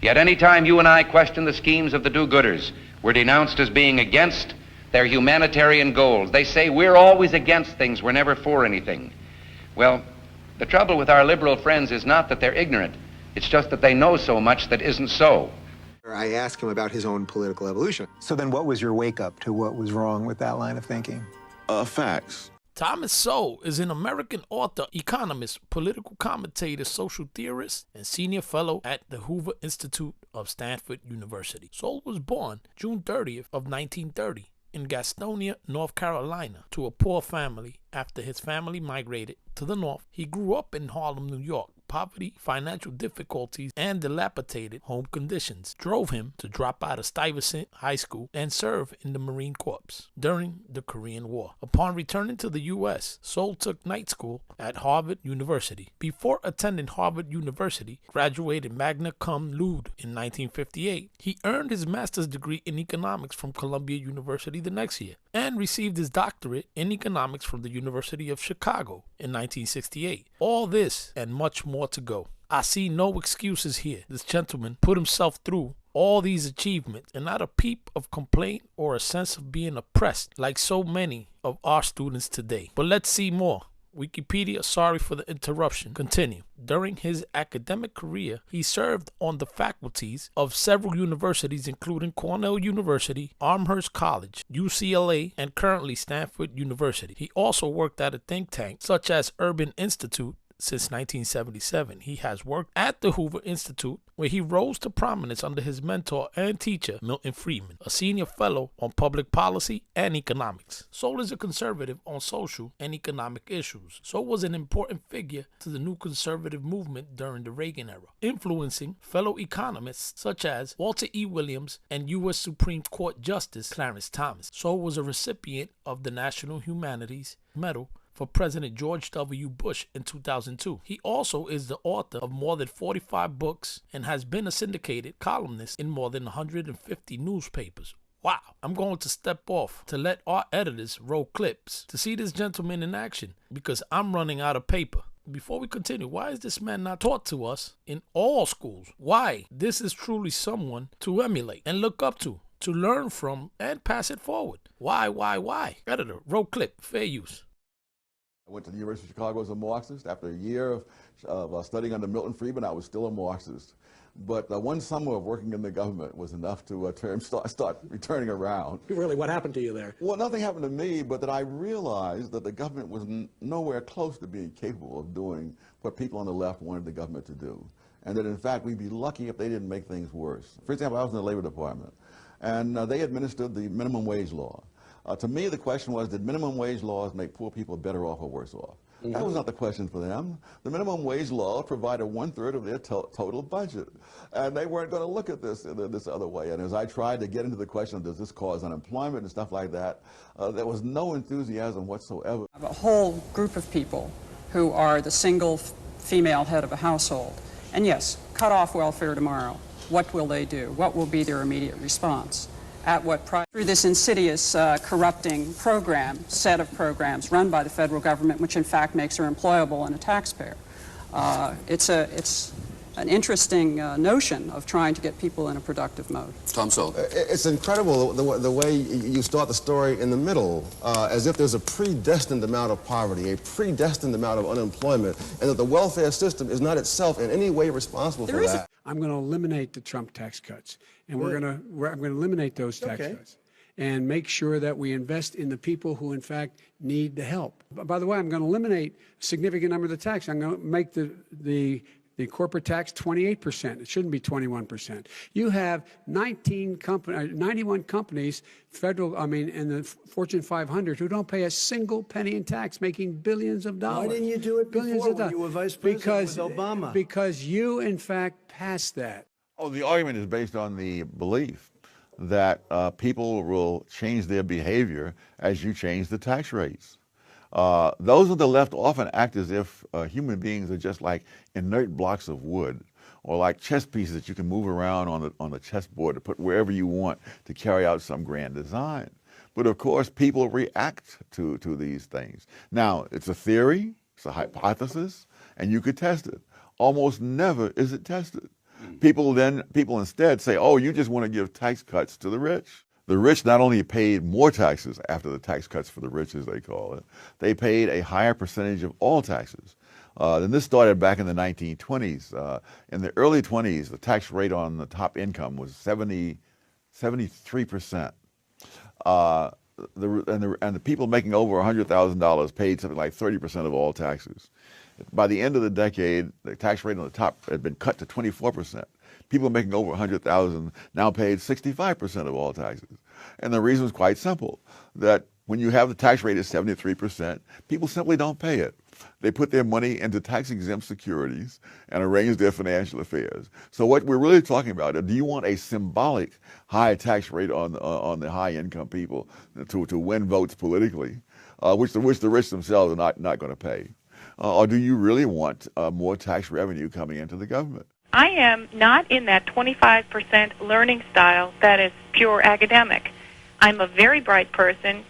Yet any time you and I question the schemes of the do-gooders, we're denounced as being against their humanitarian goals. They say we're always against things, we're never for anything. Well, the trouble with our liberal friends is not that they're ignorant, it's just that they know so much that isn't so. I asked him about his own political evolution. So then what was your wake-up to what was wrong with that line of thinking? Facts. Thomas Sowell is an American author, economist, political commentator, social theorist, and senior fellow at the Hoover Institute of Stanford University. Sowell was born June 30th of 1930 in Gastonia, North Carolina, to a poor family. After his family migrated to the north, he grew up in Harlem, New York. Poverty, financial difficulties, and dilapidated home conditions drove him to drop out of Stuyvesant High School and serve in the Marine Corps during the Korean War. Upon returning to the U.S., Sowell took night school at Harvard University. Before attending Harvard University, graduated magna cum laude in 1958. He earned his master's degree in economics from Columbia University the next year and received his doctorate in economics from the University of Chicago in 1968. All this and much more to go. I see no excuses here. This gentleman put himself through all these achievements and not a peep of complaint or a sense of being oppressed like so many of our students today. But let's see more. Wikipedia, sorry for the interruption. Continue. During his academic career, he served on the faculties of several universities, including Cornell University, Amherst College, UCLA, and currently Stanford University. He also worked at a think tank such as Urban Institute. Since 1977, he has worked at the Hoover Institute, where he rose to prominence under his mentor and teacher, Milton Friedman, a senior fellow on public policy and economics. Sowell is a conservative on social and economic issues. Sowell was an important figure to the new conservative movement during the Reagan era, influencing fellow economists such as Walter E. Williams and U.S. Supreme Court Justice Clarence Thomas. Sowell was a recipient of the National Humanities Medal for President George W. Bush in 2002. He also is the author of more than 45 books and has been a syndicated columnist in more than 150 newspapers. Wow. I'm going to step off to let our editors roll clips to see this gentleman in action because I'm running out of paper. Before we continue, why is this man not taught to us in all schools? Why? This is truly someone to emulate and look up to learn from, and pass it forward. Why? Editor, roll clip, fair use. I went to the University of Chicago as a Marxist. After a year of studying under Milton Friedman, I was still a Marxist. But one summer of working in the government was enough to start returning around. Really, what happened to you there? Well, nothing happened to me, but that I realized that the government was nowhere close to being capable of doing what people on the left wanted the government to do. And that, in fact, we'd be lucky if they didn't make things worse. For example, I was in the Labor Department, and they administered the minimum wage law. To me, the question was, did minimum wage laws make poor people better off or worse off? Mm-hmm. That was not the question for them. The minimum wage law provided 1/3 of their total budget. And they weren't going to look at this other way. And as I tried to get into the question of does this cause unemployment and stuff like that, there was no enthusiasm whatsoever. A whole group of people who are the single female head of a household. And yes, cut off welfare tomorrow. What will they do? What will be their immediate response? At what price? Through this insidious, corrupting set of programs run by the federal government, which in fact makes her employable and a taxpayer. It's an interesting notion of trying to get people in a productive mode. Tom Sowell. It's incredible the way you start the story in the middle, as if there's a predestined amount of poverty, a predestined amount of unemployment, and that the welfare system is not itself in any way responsible for that. I'm going to eliminate the Trump tax cuts, and I'm going to eliminate those tax cuts and make sure that we invest in the people who, in fact, need the help. By the way, I'm going to eliminate a significant number of the tax. I'm going to make the corporate tax 28%. It shouldn't be 21%. You have 91 companies, in the Fortune 500 who don't pay a single penny in tax, making billions of dollars. Why didn't you do it before when you were vice president with Obama? Because you, in fact, passed that. Oh, the argument is based on the belief that people will change their behavior as you change the tax rates. Those on the left often act as if human beings are just like inert blocks of wood or like chess pieces that you can move around on the chessboard to put wherever you want to carry out some grand design. But of course, people react to these things. Now, it's a theory, it's a hypothesis, and you could test it. Almost never is it tested. People instead say, oh, you just want to give tax cuts to the rich. The rich not only paid more taxes after the tax cuts for the rich, as they call it, they paid a higher percentage of all taxes. And this started back in the 1920s. In the early 20s, the tax rate on the top income was 73%. And the people making over $100,000 paid something like 30% of all taxes. By the end of the decade, the tax rate on the top had been cut to 24%. People making over $100,000 now paid 65% of all taxes. And the reason is quite simple, that when you have the tax rate at 73%, people simply don't pay it. They put their money into tax-exempt securities and arrange their financial affairs. So what we're really talking about, do you want a symbolic high tax rate on the high-income people to win votes politically, which the rich themselves are not going to pay? Or do you really want more tax revenue coming into the government? I am not in that 25% learning style that is pure academic. I'm a very bright person,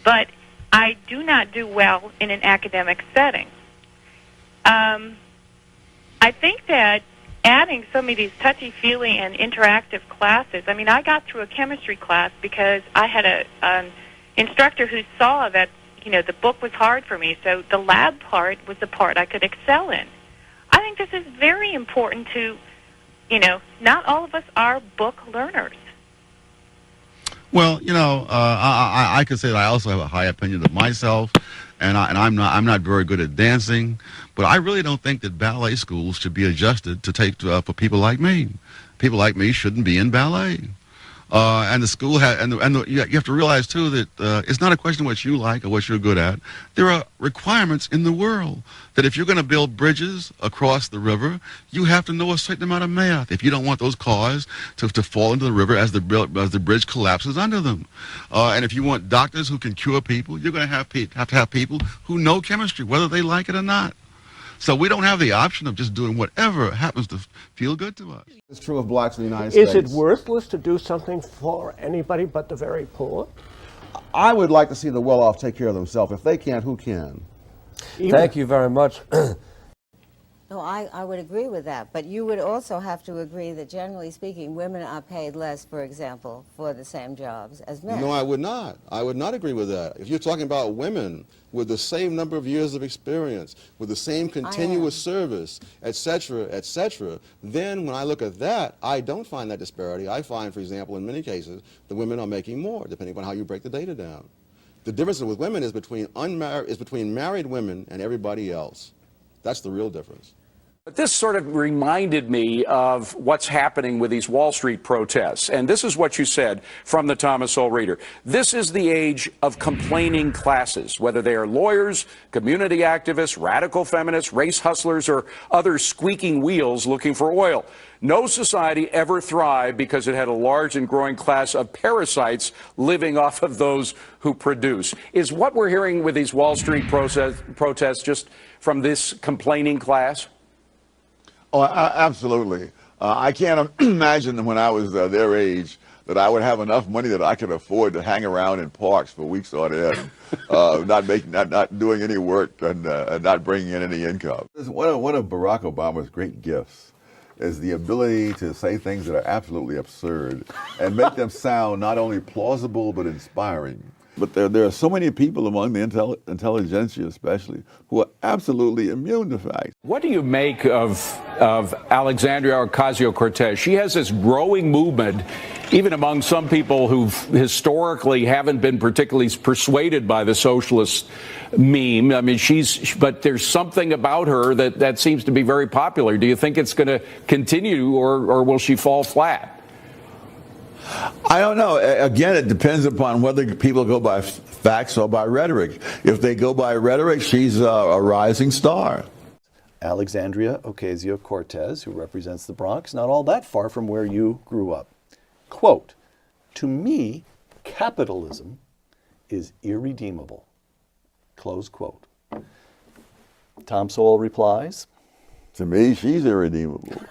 but I do not do well in an academic setting. I think that adding so many of these touchy-feely and interactive classes, I mean, I got through a chemistry class because I had an instructor who saw that, you know, the book was hard for me, so the lab part was the part I could excel in. I think this is very important to, you know, not all of us are book learners. Well, you know, I could say that I also have a high opinion of myself, and I'm not very good at dancing, but I really don't think that ballet schools should be adjusted to take for people like me. People like me shouldn't be in ballet. And the school you have to realize too that it's not a question of what you like or what you're good at. There are requirements in the world that if you're going to build bridges across the river, you have to know a certain amount of math. If you don't want those cars to fall into the river as the bridge collapses under them, and if you want doctors who can cure people, you're going to have to have people who know chemistry, whether they like it or not. So we don't have the option of just doing whatever happens to feel good to us. It's true of blacks in the United States. Is it worthless to do something for anybody but the very poor? I would like to see the well-off take care of themselves. If they can't, who can? Thank you very much. No, I would agree with that, but you would also have to agree that generally speaking, women are paid less, for example, for the same jobs as men. No, I would not. I would not agree with that. If you're talking about women with the same number of years of experience, with the same continuous service, et cetera, then when I look at that, I don't find that disparity. I find, for example, in many cases, the women are making more, depending upon how you break the data down. The difference with women is between married women and everybody else. That's the real difference. But this sort of reminded me of what's happening with these Wall Street protests. And this is what you said from the Thomas Sowell Reader. This is the age of complaining classes, whether they are lawyers, community activists, radical feminists, race hustlers, or other squeaking wheels looking for oil. No society ever thrived because it had a large and growing class of parasites living off of those who produce. Is what we're hearing with these Wall Street protests just from this complaining class? Oh, absolutely. I can't imagine when I was their age that I would have enough money that I could afford to hang around in parks for weeks on end, not doing any work and not bringing in any income. One of Barack Obama's great gifts is the ability to say things that are absolutely absurd and make them sound not only plausible but inspiring. But there are so many people among the intelligentsia especially who are absolutely immune to facts. What do you make of Alexandria Ocasio-Cortez? She has this growing movement, even among some people who historically haven't been particularly persuaded by the socialist meme. I mean, but there's something about her that seems to be very popular. Do you think it's going to continue, or will she fall flat? I don't know. Again, it depends upon whether people go by facts or by rhetoric. If they go by rhetoric, she's a rising star. Alexandria Ocasio-Cortez, who represents the Bronx, not all that far from where you grew up. Quote, "To me, capitalism is irredeemable." Close quote. Tom Sowell replies, "To me, she's irredeemable."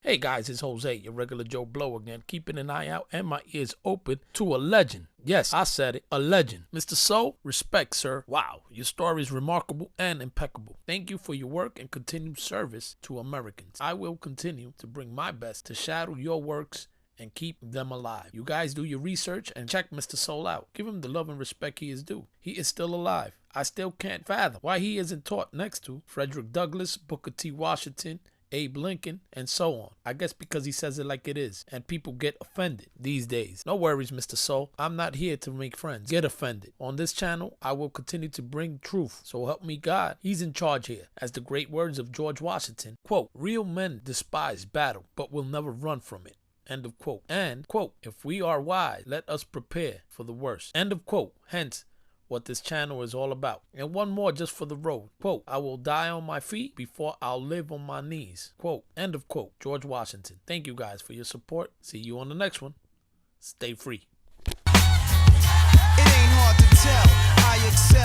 Hey guys, it's Jose, your regular Joe Blow again, keeping an eye out and my ears open to a legend. Yes, I said it, a legend. Mr. Sowell, respect, sir. Wow, your story is remarkable and impeccable. Thank you for your work and continued service to Americans. I will continue to bring my best to shadow your works and keep them alive. You guys do your research and check Mr. Sowell out. Give him the love and respect he is due. He is still alive. I still can't fathom why he isn't taught next to Frederick Douglass, Booker T. Washington, Abe Lincoln, and so on. I guess because he says it like it is, and people get offended these days. No worries, Mr. Sowell. I'm not here to make friends. Get offended. On this channel, I will continue to bring truth. So help me God. He's in charge here. As the great words of George Washington, quote, real men despise battle, but will never run from it. End of quote. And, quote, if we are wise, let us prepare for the worst. End of quote. Hence, what this channel is all about. And one more just for the road. Quote, I will die on my feet before I'll live on my knees. Quote, end of quote. George Washington. Thank you guys for your support. See you on the next one. Stay free. It ain't hard to tell. I accept